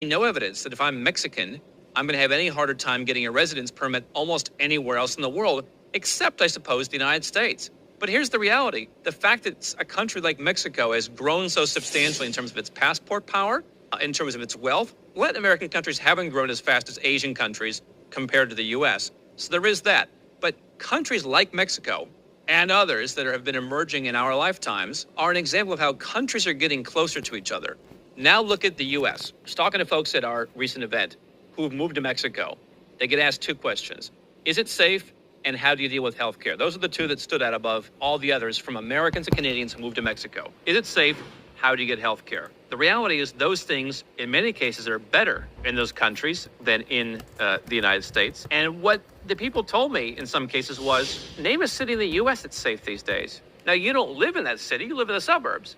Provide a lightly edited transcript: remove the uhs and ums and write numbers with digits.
no evidence that if I'm Mexican, I'm going to have any harder time getting a residence permit almost anywhere else in the world, except, I suppose, the United States. But here's the reality. The fact that a country like Mexico has grown so substantially in terms of its passport power, in terms of its wealth, Latin American countries haven't grown as fast as Asian countries compared to the U.S. So there is that. But countries like Mexico and others that have been emerging in our lifetimes are an example of how countries are getting closer to each other. Now look at the U.S. I was talking to folks at our recent event who have moved to Mexico. They get asked two questions. Is it safe? And how do you deal with health care? Those are the two that stood out above all the others from Americans and Canadians who moved to Mexico. Is it safe? How do you get health care? The reality is those things, in many cases, are better in those countries than in the United States. And what the people told me in some cases was, name a city in the U.S. that's safe these days. Now, you don't live in that city. You live in the suburbs.